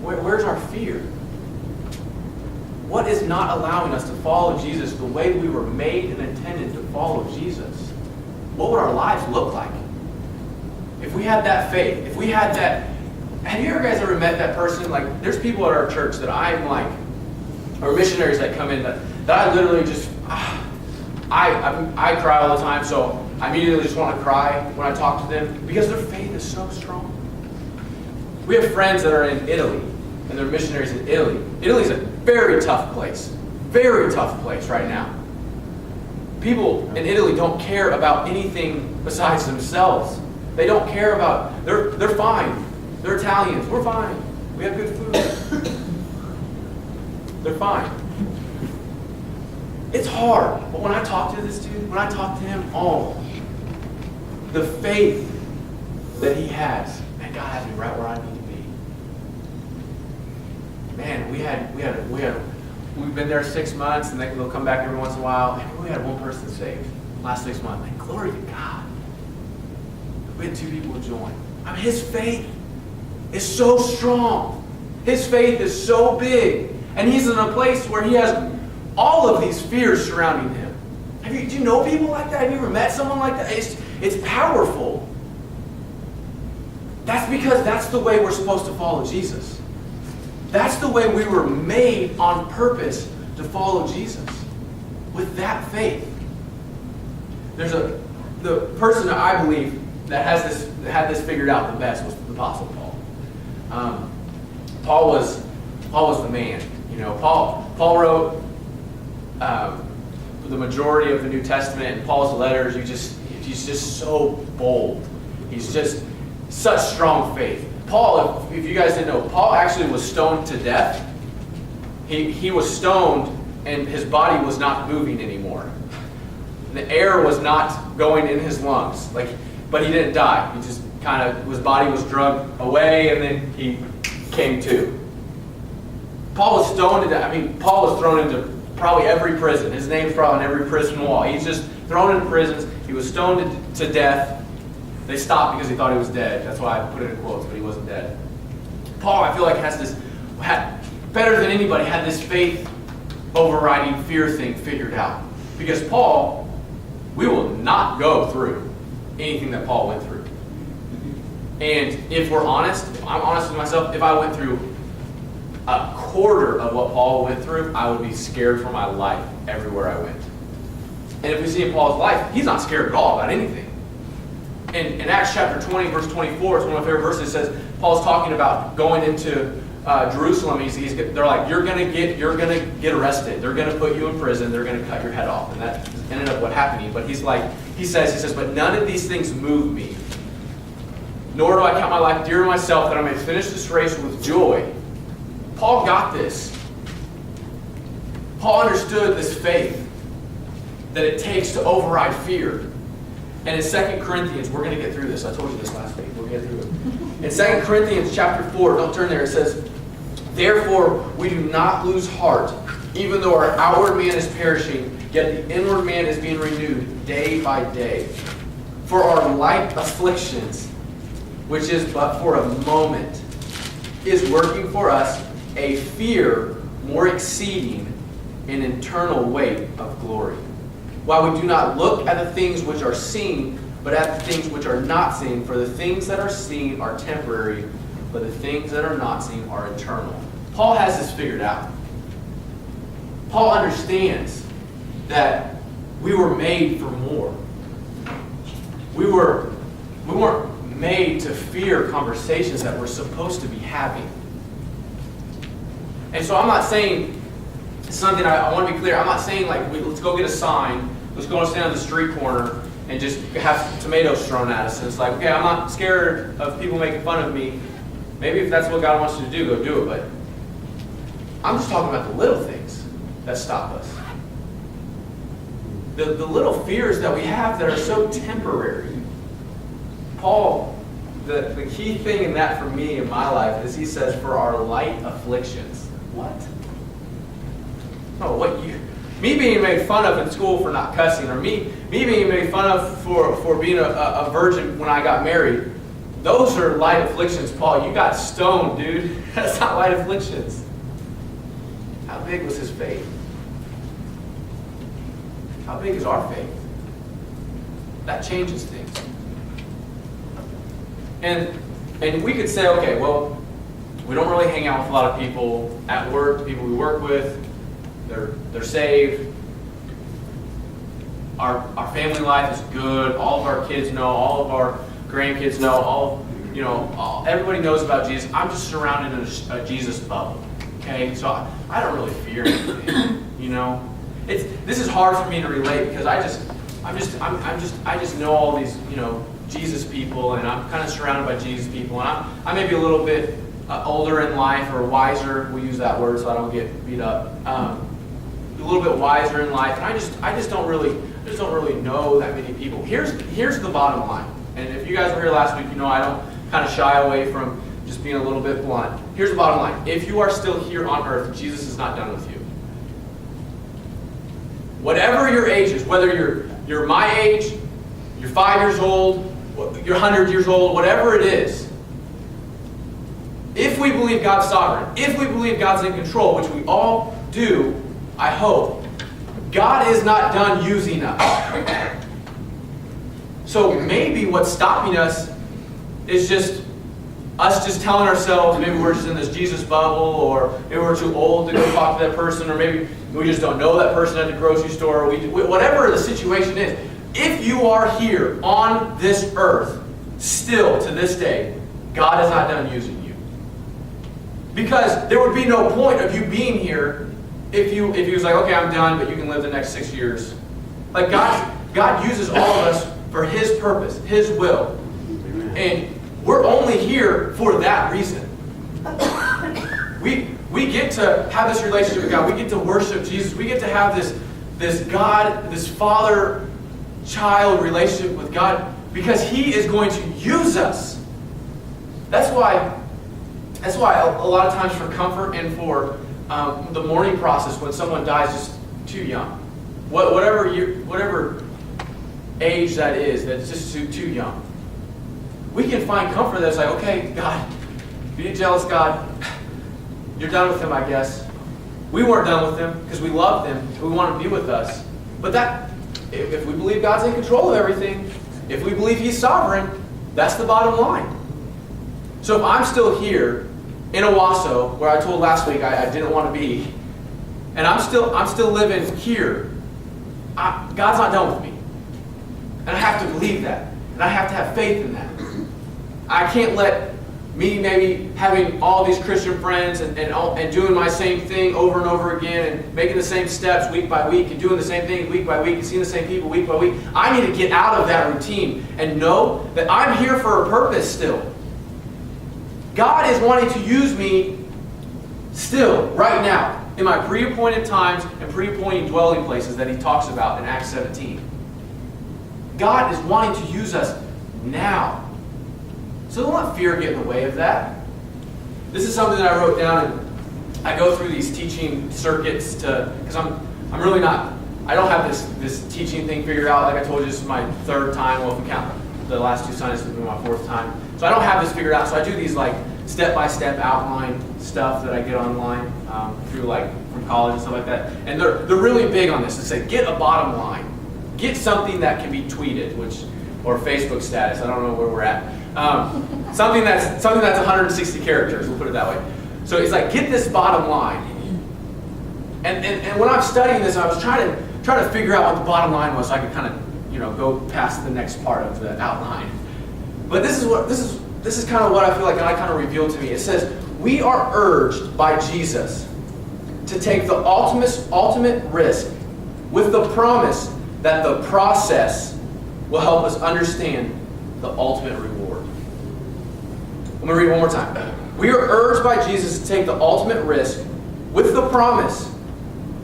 Where's our fear? What is not allowing us to follow Jesus the way that we were made and intended to follow Jesus? What would our lives look like? If we had that faith, if we had that... Have you guys ever met that person? Like, there's people at our church that I'm like, or missionaries that come in that I literally just... I cry all the time, so I immediately just want to cry when I talk to them because their faith is so strong. We have friends that are in Italy, and they're missionaries in Italy. Italy's a very tough place right now. People in Italy don't care about anything besides themselves. They don't care about, they're fine. They're Italians, we're fine. We have good food. They're fine. It's hard, but when I talk to this dude, when I talk to him, the faith that he has, man, God has me right where I need to be. Man, we've been there 6 months, and they'll come back every once in a while, and we had one person saved last 6 months. Man, glory to God. We had 2 people join. I mean, his faith is so strong. His faith is so big, and he's in a place where he has all of these fears surrounding him. Do you know people like that? Have you ever met someone like that? It's powerful. That's because that's the way we're supposed to follow Jesus. That's the way we were made on purpose to follow Jesus. With that faith. The person that I believe that had this figured out the best was the Apostle Paul. Paul was the man. You know, Paul wrote the majority of the New Testament, and Paul's letters. He's just so bold. He's just such strong faith. Paul, if you guys didn't know, Paul actually was stoned to death. He was stoned, and his body was not moving anymore. The air was not going in his lungs. But he didn't die. He just his body was drugged away, and then he came to. Paul was stoned to death. I mean, Paul was thrown into probably every prison. His name's probably on every prison wall. He's just thrown into prisons. He was stoned to death. They stopped because he thought he was dead. That's why I put it in quotes, but he wasn't dead. Paul, I feel like, had better than anybody, had this faith overriding fear thing figured out. Because Paul, we will not go through anything that Paul went through. And if we're honest, if I'm honest with myself, if I went through a quarter of what Paul went through, I would be scared for my life everywhere I went. And if we see in Paul's life, he's not scared at all about anything. In Acts chapter 20, verse 24, it's one of my favorite verses. It says, Paul's talking about going into Jerusalem. They're like, you're gonna get arrested. They're gonna put you in prison. They're gonna cut your head off. And that ended up what happening. But he says, but none of these things move me. Nor do I count my life dear to myself, that I may finish this race with joy. Paul got this. Paul understood this faith that it takes to override fear. And in 2 Corinthians, we're going to get through this. I told you this last week. We'll get through it. In 2 Corinthians chapter 4, don't turn there, it says, therefore we do not lose heart, even though our outward man is perishing, yet the inward man is being renewed day by day. For our light afflictions, which is but for a moment, is working for us a fear more exceeding an eternal weight of glory. While we do not look at the things which are seen, but at the things which are not seen. For the things that are seen are temporary, but the things that are not seen are eternal. Paul has this figured out. Paul understands that we were made for more. We weren't made to fear conversations that we're supposed to be having. And so I'm not saying something, I want to be clear, I'm not saying like, let's go get a sign, let's go and stand on the street corner and just have tomatoes thrown at us. And it's like, okay, I'm not scared of people making fun of me. Maybe if that's what God wants you to do, go do it. But I'm just talking about the little things that stop us. The little fears that we have that are so temporary. Paul, the key thing in that for me in my life is he says, for our light afflictions. What? Oh, me being made fun of in school for not cussing, or me being made fun of for being a virgin when I got married, Those are light afflictions, Paul. You got stoned, dude. That's not light afflictions. How big was his faith? How big is our faith? That changes things. And we could say, okay, well, we don't really hang out with a lot of people at work, the people we work with, they're saved. Our family life is good. All of our kids know, all of our grandkids know, everybody knows about Jesus. I'm just surrounded in a Jesus bubble. Okay? So I don't really fear anything. This is hard for me to relate because I just know all these, Jesus people, and I'm kind of surrounded by Jesus people, and I may be a little bit older in life or wiser. We use that word so I don't get beat up. A little bit wiser in life, and I just don't really know that many people. Here's the bottom line. And if you guys were here last week, I don't kind of shy away from just being a little bit blunt. Here's the bottom line. If you are still here on earth, Jesus is not done with you. Whatever your age is, whether you're my age, you're 5 years old, you're 100 years old, whatever it is, if we believe God's sovereign, if we believe God's in control, which we all do, I hope, God is not done using us. So maybe what's stopping us is just us just telling ourselves maybe we're just in this Jesus bubble, or maybe we're too old to go talk to that person, or maybe we just don't know that person at the grocery store, or whatever the situation is. If you are here on this earth, still to this day, God is not done using you. Because there would be no point of you being here if he was like, okay, I'm done, but you can live the next 6 years. Like God uses all of us for His purpose, His will. And we're only here for that reason. We get to have this relationship with God. We get to worship Jesus. We get to have this God, this father-child relationship with God because He is going to use us. That's why a lot of times for comfort and for the mourning process when someone dies just too young, whatever age that is, that's just too young, we can find comfort that's like, okay, God, be a jealous God. You're done with him, I guess. We weren't done with him because we loved him. We want him to be with us. But if we believe God's in control of everything, if we believe He's sovereign, that's the bottom line. So if I'm still here in Owasso, where I told last week I didn't want to be, and I'm still living here, God's not done with me. And I have to believe that. And I have to have faith in that. I can't let me maybe having all these Christian friends and doing my same thing over and over again and making the same steps week by week and doing the same thing week by week and seeing the same people week by week. I need to get out of that routine and know that I'm here for a purpose still. God is wanting to use me still, right now, in my pre-appointed times and pre-appointed dwelling places that He talks about in Acts 17. God is wanting to use us now. So don't let fear get in the way of that. This is something that I wrote down, and I go through these teaching circuits because I'm really not, I don't have this teaching thing figured out. Like I told you, this is my third time. Well, if we count the last two Sundays, this will be my fourth time. So I don't have this figured out. So I do these like step-by-step outline stuff that I get online through from college and stuff like that. And they're really big on this. They say, get a bottom line. Get something that can be tweeted, or Facebook status. I don't know where we're at. Something that's 160 characters. We'll put it that way. So it's like, get this bottom line. And when I'm studying this, I was trying to figure out what the bottom line was, so I could kind of go past the next part of the outline. But this is kind of what I feel like God kind of revealed to me. It says, we are urged by Jesus to take the ultimate risk with the promise that the process will help us understand the ultimate reward. I'm going to read it one more time. We are urged by Jesus to take the ultimate risk with the promise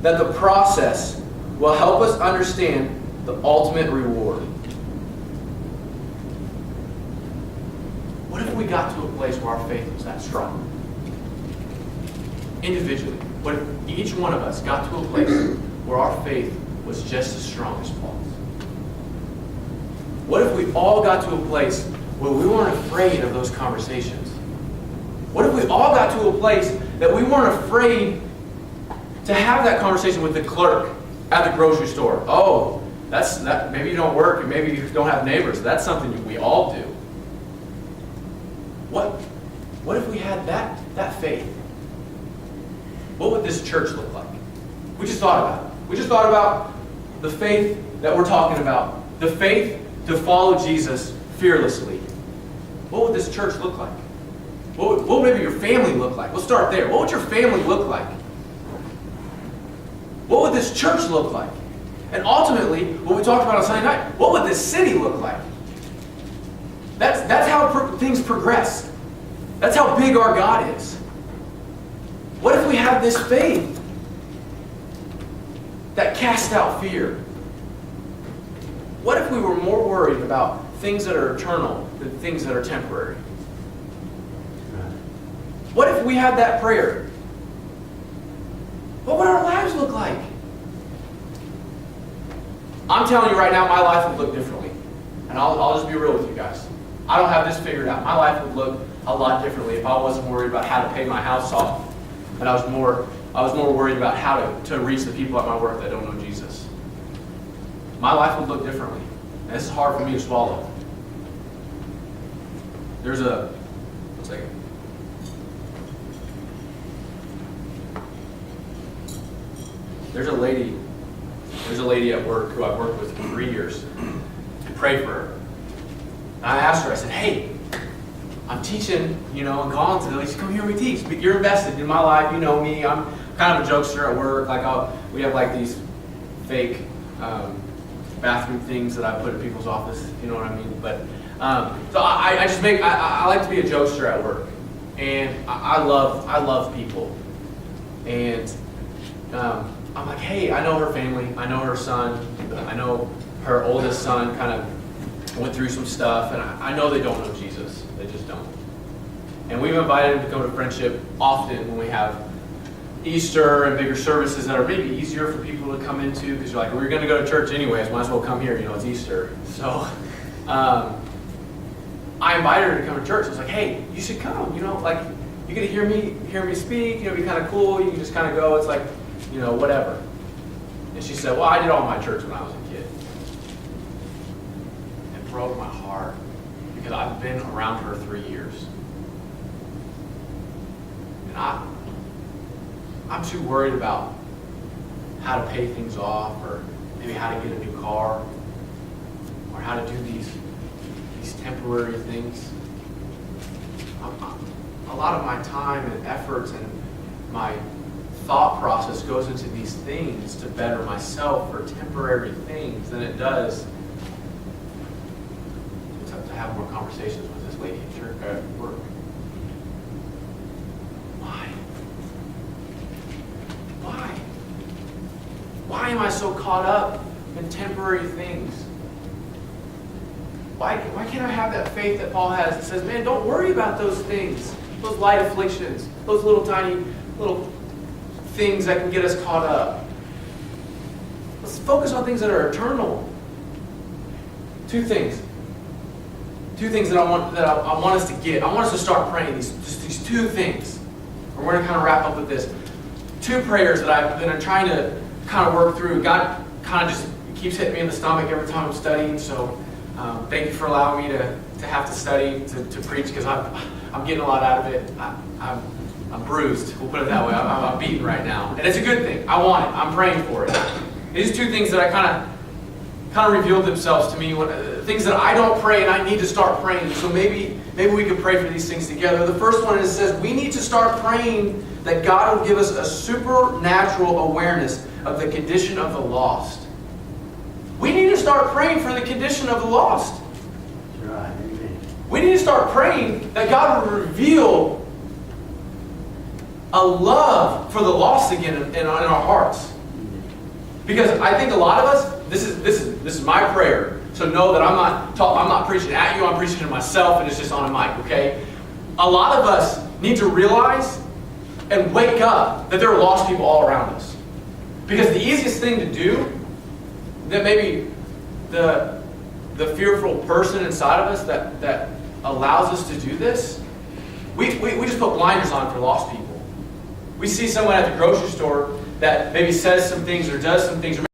that the process will help us understand the ultimate reward. What if we got to a place where our faith was that strong? Individually. What if each one of us got to a place where our faith was just as strong as Paul's? What if we all got to a place where we weren't afraid of those conversations? What if we all got to a place that we weren't afraid to have that conversation with the clerk at the grocery store? Oh, that maybe you don't work and maybe you don't have neighbors. That's something that we all do. What if we had that faith? What would this church look like? We just thought about it. We just thought about the faith that we're talking about. The faith to follow Jesus fearlessly. What would this church look like? What would maybe your family look like? We'll start there. What would your family look like? What would this church look like? And ultimately, what we talked about on Sunday night, what would this city look like? That's how things progress. That's how big our God is. What if we have this faith that casts out fear? What if we were more worried about things that are eternal than things that are temporary? What if we had that prayer? What would our lives look like? I'm telling you right now, my life would look differently. And I'll just be real with you guys. I don't have this figured out. My life would look a lot differently if I wasn't worried about how to pay my house off. And I was more worried about how to reach the people at my work that don't know Jesus. My life would look differently. And this is hard for me to swallow. There's a lady at work who I've worked with for 3 years. I prayed for her. And I asked her, I said, hey, I'm teaching, in Collinsville. She said, come hear me teach. You're invested in my life. You know me. I'm kind of a jokester at work. We have these fake bathroom things that I put in people's office. You know what I mean? But so I like to be a jokester at work, and I love people. And I'm like, hey, I know her family. I know her son. I know her oldest son kind of went through some stuff, and I know they don't know Jesus. They just don't. And we've invited them to come to Friendship often when we have Easter and bigger services that are maybe easier for people to come into, because you're like, we're going to go to church anyways, might as well come here, it's Easter. So I invited her to come to church. I was like, hey, you should come, you're going to hear me speak, it'd be kind of cool, you can just kind of go, it's like, whatever. And she said, well, I did all my church when I was a kid. It broke my heart, because I've been around her 3 years. And I'm too worried about how to pay things off, or maybe how to get a new car, or how to do these temporary things. A lot of my time and efforts and my thought process goes into these things to better myself for temporary things than it does to have more conversations with this lady at church at work. Why am I so caught up in temporary things? Why can't I have that faith that Paul has that says, man, don't worry about those things, those light afflictions, those little tiny little things that can get us caught up. Let's focus on things that are eternal. Two things that I want us to get. I want us to start praying these two things. And we're going to kind of wrap up with this. 2 prayers that I'm trying to kind of work through. God kind of just keeps hitting me in the stomach every time I'm studying. So thank you for allowing me to have to study to preach, because I'm getting a lot out of it. I'm bruised. We'll put it that way. I'm beaten right now, and it's a good thing. I want it. I'm praying for it. These 2 things that I kind of revealed themselves to me. Things that I don't pray, and I need to start praying. So maybe we could pray for these things together. The first one says we need to start praying that God will give us a supernatural awareness of the condition of the lost. We need to start praying for the condition of the lost. Right. Amen. We need to start praying that God will reveal a love for the lost again in our hearts. Because I think a lot of us, this is my prayer. So know that I'm not preaching at you, I'm preaching to myself, and it's just on a mic, okay? A lot of us need to realize and wake up that there are lost people all around us. Because the easiest thing to do, that maybe the fearful person inside of us that allows us to do this, we just put blinders on for lost people. We see someone at the grocery store that maybe says some things or does some things, or